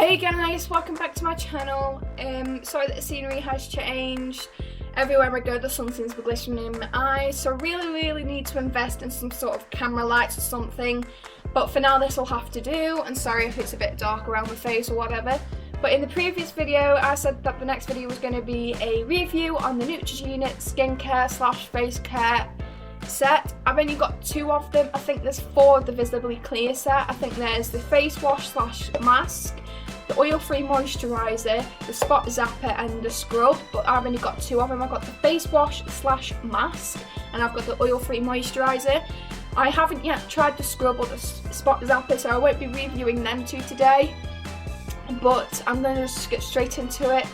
Hey guys, welcome back to my channel. Sorry that the scenery has changed. Everywhere I go the sun seems to be glistening in my eyes, so I really need to invest in some sort of camera lights or something. But for now this will have to do, and sorry if it's a bit dark around my face or whatever. But in the previous video I said that the next video was going to be a review on the Neutrogena skincare slash face care set. I've only got 2 of them. I think there's 4 of the Visibly Clear set. I think there's the face wash slash mask, the oil-free moisturiser, the spot zapper and the scrub, but I've only got 2 of them. I've got the face wash slash mask and I've got the oil-free moisturiser. I haven't yet tried the scrub or the spot zapper, so I won't be reviewing them 2 today, but I'm going to just get straight into it.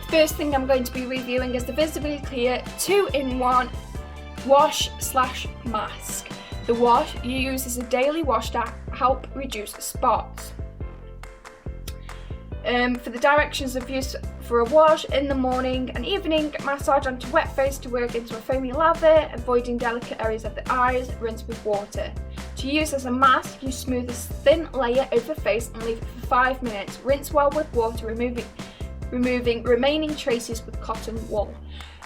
The first thing I'm going to be reviewing is the Visibly Clear 2-in-1 wash slash mask. The wash you use is a daily wash to help reduce spots. For the directions of use: for a wash in the morning and evening, massage onto wet face to work into a foamy lather, avoiding delicate areas of the eyes, rinse with water. To use as a mask, you smooth a thin layer over the face and leave it for 5 minutes. Rinse well with water, removing remaining traces with cotton wool.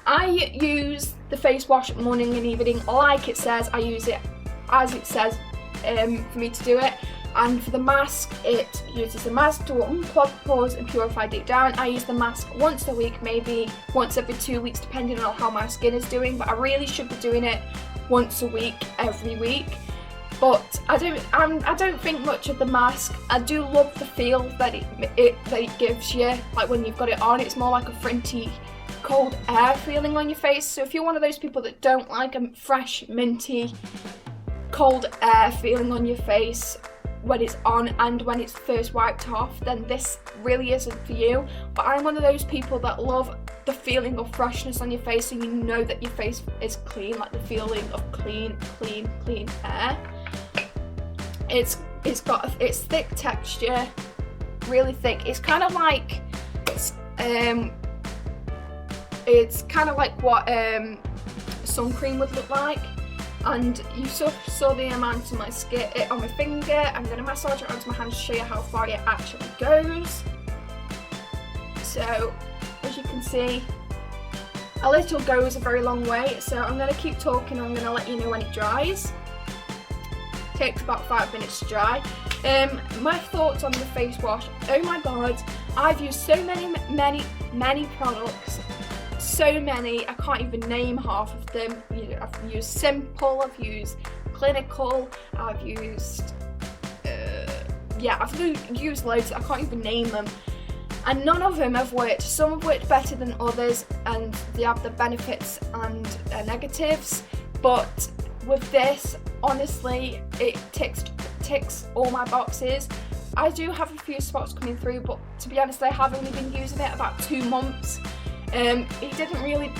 I use the face wash morning and evening like it says. I use it as it says for me to do it. And for the mask, it uses the mask to unclog pores and purify deep down. I use the mask once a week, maybe once every 2 weeks, depending on how my skin is doing. But I really should be doing it once a week, every week. But I don't think much of the mask. I do love the feel that it gives you, like when you've got it on. It's more like a frinty, cold air feeling on your face. So if you're one of those people that don't like a fresh, minty, cold air feeling on your face when it's on and when it's first wiped off, then this really isn't for you. But I'm one of those people that love the feeling of freshness on your face, so you know that your face is clean, like the feeling of clean air. It's thick texture, really thick. It's kind of like what sun cream would look like. And you saw the amount on my skin, on my finger. I'm going to massage it onto my hand to show you how far it actually goes. So, as you can see, a little goes a very long way. So I'm going to keep talking and I'm going to let you know when it dries. It takes about 5 minutes to dry. My thoughts on the face wash. Oh my god, I've used so many products. So many, I can't even name half of them. I've used Simple, I've used Clinical, I've used I've used loads. I can't even name them, and none of them have worked. Some have worked better than others, and they have the benefits and negatives. But with this, honestly, it ticks all my boxes. I do have a few spots coming through, but to be honest, I have only been using it about 2 months. It didn't really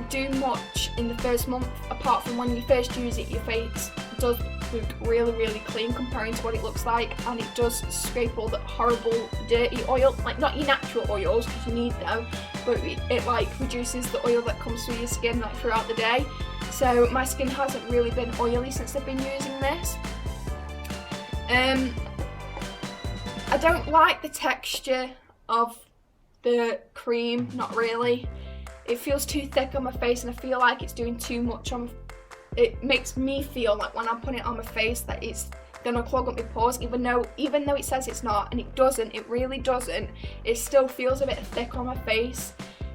do much in the first month, apart from when you first use it, your face does look really clean comparing to what it looks like, and it does scrape all the horrible dirty oil, like not your natural oils because you need them, but it like reduces the oil that comes through your skin like throughout the day. So my skin hasn't really been oily since I've been using this. I don't like the texture of the cream, not really. It feels too thick on my face and I feel like it's doing too much on. It makes me feel like when I put it on my face that it's gonna clog up my pores, even though it says it's not, and it doesn't. It really doesn't. It still feels a bit thick on my face,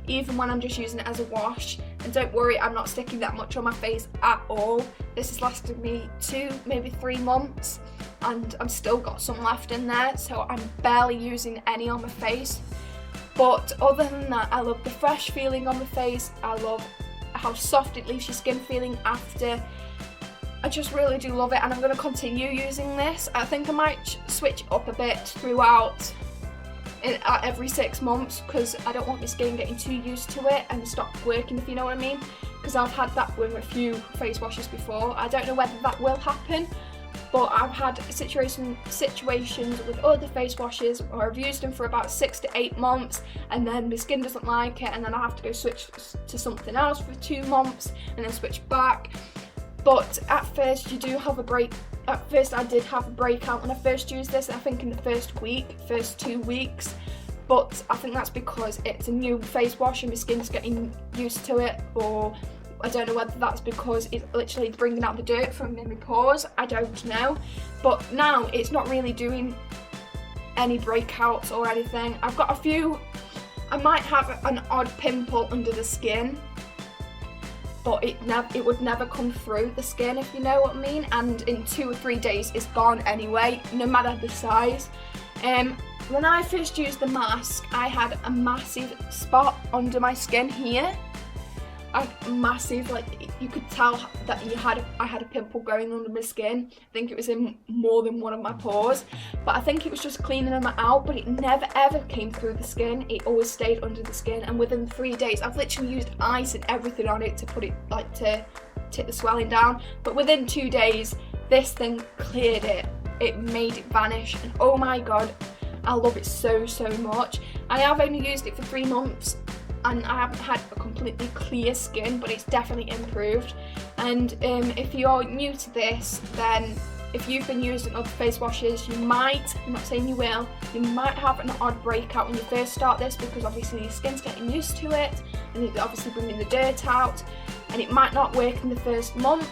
even when I'm just using it as a wash. And don't worry, I'm not sticking that much on my face at all. This has lasted me 2, maybe 3 months, and I've still got some left in there, so I'm barely using any on my face. But other than that, I love the fresh feeling on the face. I love how soft it leaves your skin feeling after. I just really do love it, and I'm going to continue using this. I think I might switch up a bit throughout every 6 months, because I don't want my skin getting too used to it and stop working, if you know what I mean. Because I've had that with a few face washes before. I don't know whether that will happen, but I've had situations with other face washes where I've used them for about 6 to 8 months, and then my skin doesn't like it, and then I have to go switch to something else for 2 months and then switch back. But at first you do have a break at first I did have a breakout when I first used this, I think in the first 2 weeks, but I think that's because it's a new face wash and my skin's getting used to it, or I don't know whether that's because it's literally bringing out the dirt from my pores, I don't know. But now it's not really doing any breakouts or anything. I've got a few, I might have an odd pimple under the skin, but it would never come through the skin, if you know what I mean, and in 2 or 3 days it's gone anyway, no matter the size. When I first used the mask, I had a massive spot under my skin here. Massive, like you could tell that I had a pimple going under my skin. I think it was in more than one of my pores, but I think it was just cleaning them out, but it never ever came through the skin. It always stayed under the skin, and within 3 days I've literally used ice and everything on it to put it, like, to take the swelling down, but within 2 days this thing cleared it. It made it vanish, and oh my god, I love it so much. I have only used it for 3 months and I haven't had a completely clear skin, but it's definitely improved. And if you're new to this, then if you've been using other face washes, you might, I'm not saying you will, you might have an odd breakout when you first start this, because obviously your skin's getting used to it and it's obviously bringing the dirt out, and it might not work in the first month.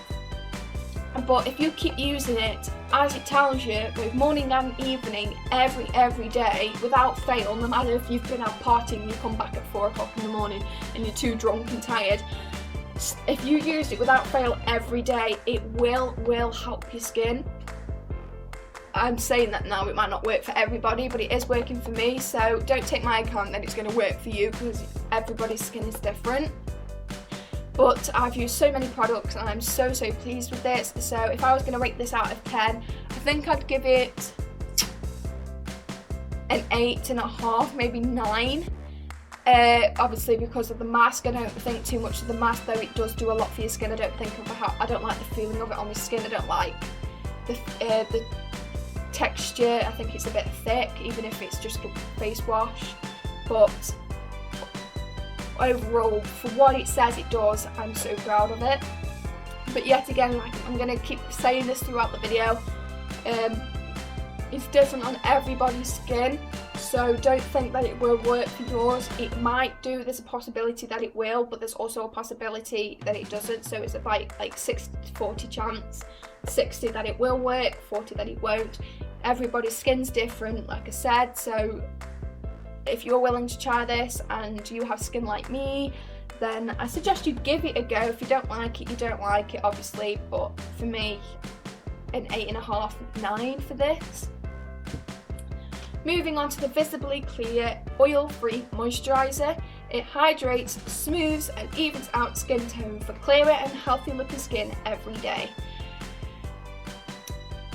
But if you keep using it as it tells you, with morning and evening, every day, without fail, no matter if you've been out partying and you come back at 4 o'clock in the morning and you're too drunk and tired, if you use it without fail every day, it will help your skin. I'm saying that now, it might not work for everybody, but it is working for me, so don't take my account that it's going to work for you, because everybody's skin is different. But I've used so many products and I'm so pleased with this. So if I was going to rate this out of 10, I think I'd give it an 8.5, maybe 9. Obviously because of the mask, I don't think too much of the mask, though it does do a lot for your skin. I don't like the feeling of it on my skin. I don't like the texture. I think it's a bit thick, even if it's just a face wash. But overall, for what it says it does, I'm so proud of it. But yet again, like I'm going to keep saying this throughout the video, it's different on everybody's skin, so don't think that it will work for yours. It might do, there's a possibility that it will, but there's also a possibility that it doesn't, so it's about like 60-40 chance. 60 that it will work, 40 that it won't. Everybody's skin's different, like I said, so if you're willing to try this and you have skin like me, then I suggest you give it a go. If you don't like it, you don't like it, obviously, but for me, an 8.5, 9 for this. Moving on to the Visibly Clear Oil-Free Moisturiser. It hydrates, smooths and evens out skin tone for clearer and healthy looking skin every day.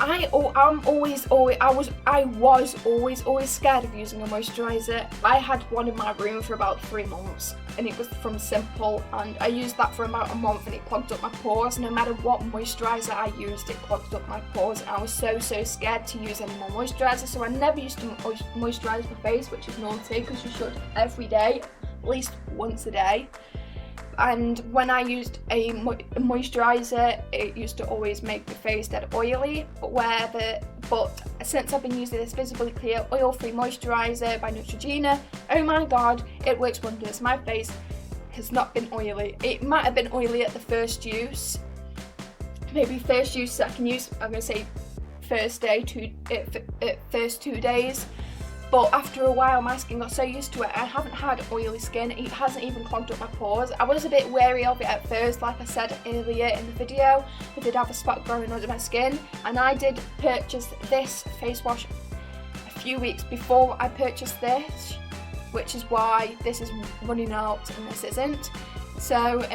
I was always scared of using a moisturiser. I had one in my room for about 3 months, and it was from Simple, and I used that for about a month and it clogged up my pores. No matter what moisturiser I used, it clogged up my pores, and I was so scared to use any more moisturiser, so I never used to moisturise my face, which is naughty because you should every day, at least once a day. And when I used a moisturiser, it used to always make my face dead oily, but since I've been using this Visibly Clear Oil-Free Moisturiser by Neutrogena, oh my god, it works wonders. My face has not been oily. It might have been oily at the first use, maybe first use, second use, I'm going to say first 2 days. But after a while, my skin got so used to it, I haven't had oily skin. It hasn't even clogged up my pores. I was a bit wary of it at first, like I said earlier in the video. I did have a spot growing under my skin, and I did purchase this face wash a few weeks before I purchased this, which is why this is running out and this isn't. So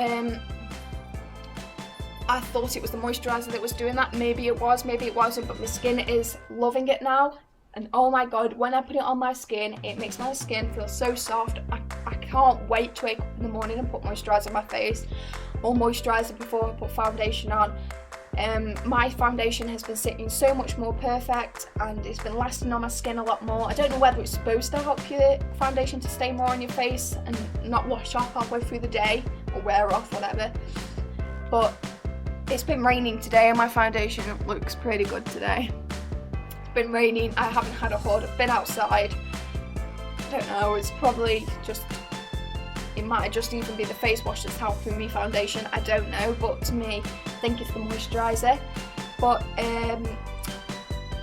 I thought it was the moisturiser that was doing that. Maybe it was, maybe it wasn't, but my skin is loving it now. And oh my god, when I put it on my skin, it makes my skin feel so soft. I can't wait to wake up in the morning and put moisturiser on my face, or moisturiser before I put foundation on. My foundation has been sitting so much more perfect, and it's been lasting on my skin a lot more. I don't know whether it's supposed to help your foundation to stay more on your face and not wash off halfway through the day, or wear off, whatever. But It's been raining today and my foundation looks pretty good today. It's been raining, I haven't had a hood, I've been outside. I don't know, it's probably just, it might just even be the face wash that's helping me foundation, I don't know, but to me, I think it's the moisturiser. But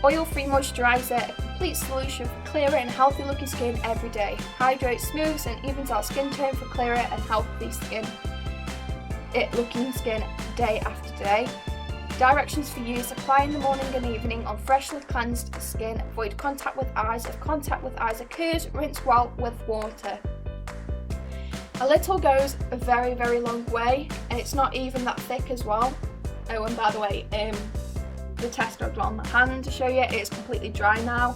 oil-free moisturiser, a complete solution for clearer and healthy looking skin every day. Hydrates, smooths and evens our skin tone for clearer and healthy skin. Looking skin day after day. Directions for use: apply in the morning and evening on freshly cleansed skin. Avoid contact with eyes. If contact with eyes occurs, rinse well with water. A little goes a very, very long way, and it's not even that thick as well. Oh, and by the way, the test I've got on my hand to show you, it's completely dry now.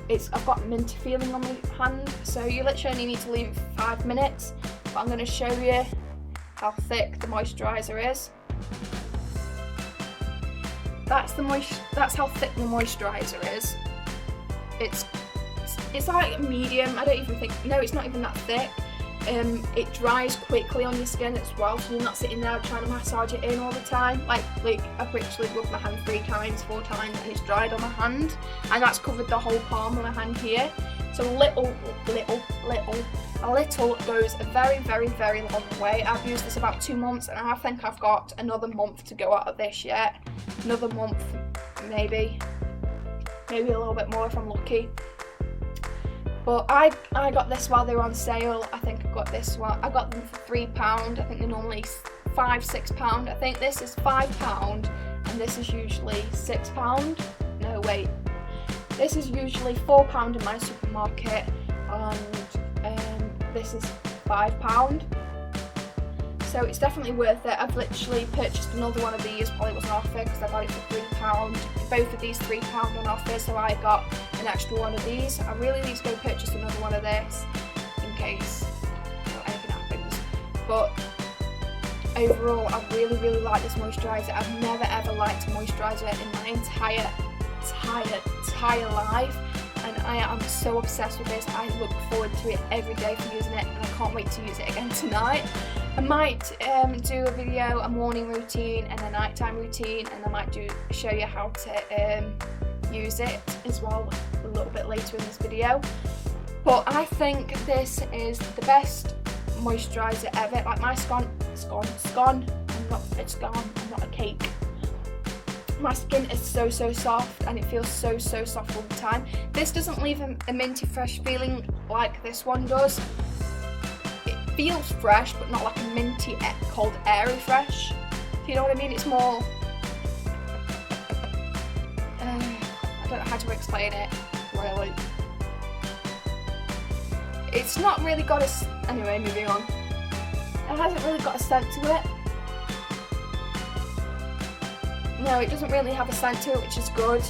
I've got minty feeling on my hand, so you literally only need to leave it for 5 minutes. But I'm going to show you how thick the moisturiser is. That's how thick the moisturiser is. It's like medium. I don't even think, no, it's not even that thick. It dries quickly on your skin as well, so you're not sitting there trying to massage it in all the time. Like I've literally rubbed my hand 3 times, 4 times, and it's dried on my hand, and that's covered the whole palm of my hand here. So a little goes a very, very, very long way. I've used this about 2 months, and I think I've got another month to go out of this yet. Another month, maybe a little bit more if I'm lucky. But I got this while they were on sale. I think I got this one. I got them for £3. I think they're normally £5-6. I think this is £5, and this is usually £6. No, wait. This is usually £4 in my supermarket, and this is £5. So it's definitely worth it. I've literally purchased another one of these while it was on offer because I got it for £3. Both of these £3 on offer, so I got an extra one of these. I really need to go purchase another one of this in case anything happens. But overall, I really, really like this moisturiser. I've never ever liked a moisturiser in my entire life, and I am so obsessed with this. I look forward to it every day for using it, and I can't wait to use it again tonight. I might do a video, a morning routine and a nighttime routine, and I might show you how to use it as well a little bit later in this video. But I think this is the best moisturiser ever. Like my it's gone. I'm not a cake. My skin is so soft, and it feels so soft all the time. This doesn't leave a minty fresh feeling like this one does. It feels fresh, but not like a minty cold airy fresh. Do you know what I mean? It's more, I don't know how to explain it really. It's not really got anyway, moving on. It hasn't really got a scent to it. No, it doesn't really have a scent to it, which is good,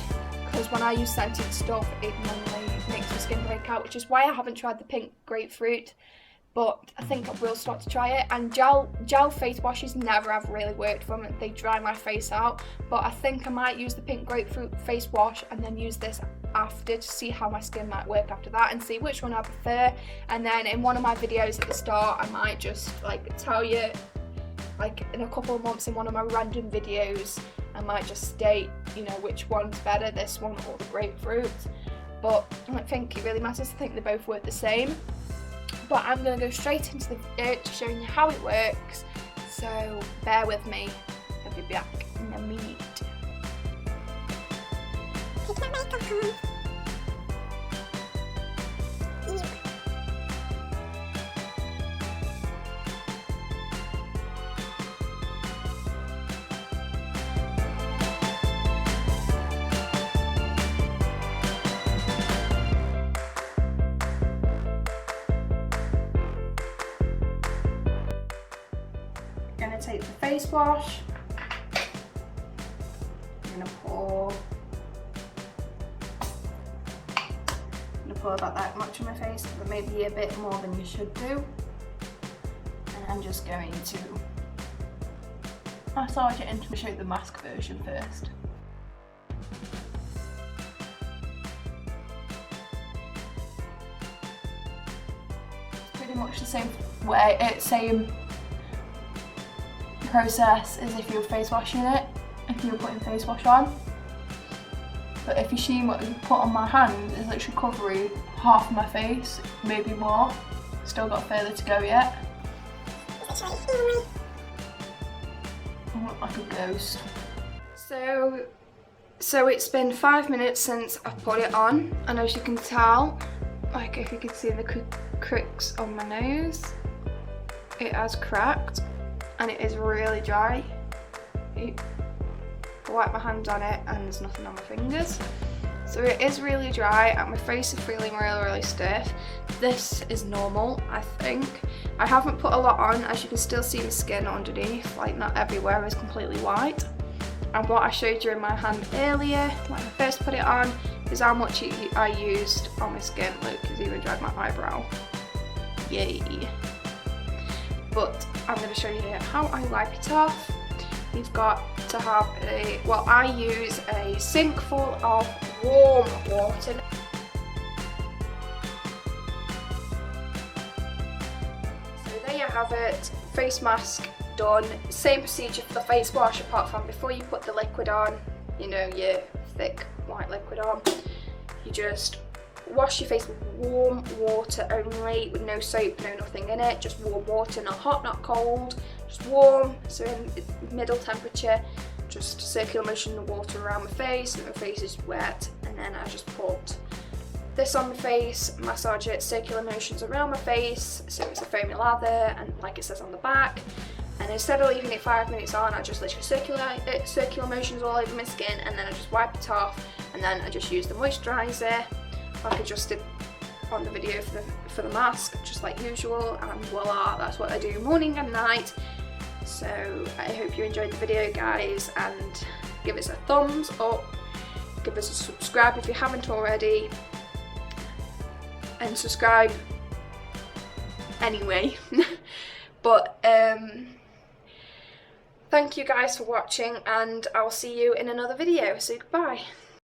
because when I use scented stuff, it normally makes my skin break out, which is why I haven't tried the pink grapefruit, but I think I will start to try it. And gel face washes never have really worked for me. They dry my face out, but I think I might use the pink grapefruit face wash and then use this after to see how my skin might work after that and see which one I prefer. And then in one of my videos at the start, I might just tell you, in a couple of months in one of my random videos, I might just state, which one's better, this one or the grapefruit. But I don't think it really matters. I think they both work the same. But I'm going to go straight into the video to showing you how it works. So bear with me. I'll be back in a minute. Take your makeup off. Going to take the face wash. I'm going to pour about that much on my face, but maybe a bit more than you should do. And I'm just going to massage it into, show you the mask version first. It's pretty much the same way, same process as if you're face washing it, if you're putting face wash on. But if you see what you put on my hand, it's literally covering half of my face, maybe more. Still got further to go yet. I look like a ghost. So it's been 5 minutes since I put it on, and as you can tell, like if you can see the cricks on my nose, it has cracked and it is really dry. I wipe my hands on it and there's nothing on my fingers. So it is really dry and my face is feeling really stiff. This is normal, I think. I haven't put a lot on, as you can still see the skin underneath, like not everywhere is completely white. And what I showed you in my hand earlier, when I first put it on, is how much I used on my skin. Look, it's even dried my eyebrow. Yay. But I'm going to show you how I wipe it off. You've got to have I use a sink full of warm water. So there you have it, face mask done. Same procedure for the face wash, apart from before you put the liquid on, you know, your thick white liquid on, you just wash your face with warm water only, with no soap, no nothing in it, just warm water, not hot, not cold, just warm, so in middle temperature. Just circular motion the water around my face, and my face is wet, and then I just put this on my face, massage it, circular motions around my face, so it's a foamy lather, and like it says on the back. And instead of leaving it 5 minutes on, I just literally circular motions all over my skin, and then I just wipe it off, and then I just use the moisturiser, like I just did on the video for the mask, just like usual, and voila, that's what I do morning and night. So I hope you enjoyed the video, guys, and give us a thumbs up, give us a subscribe if you haven't already, and subscribe anyway. But thank you guys for watching, and I'll see you in another video, so goodbye.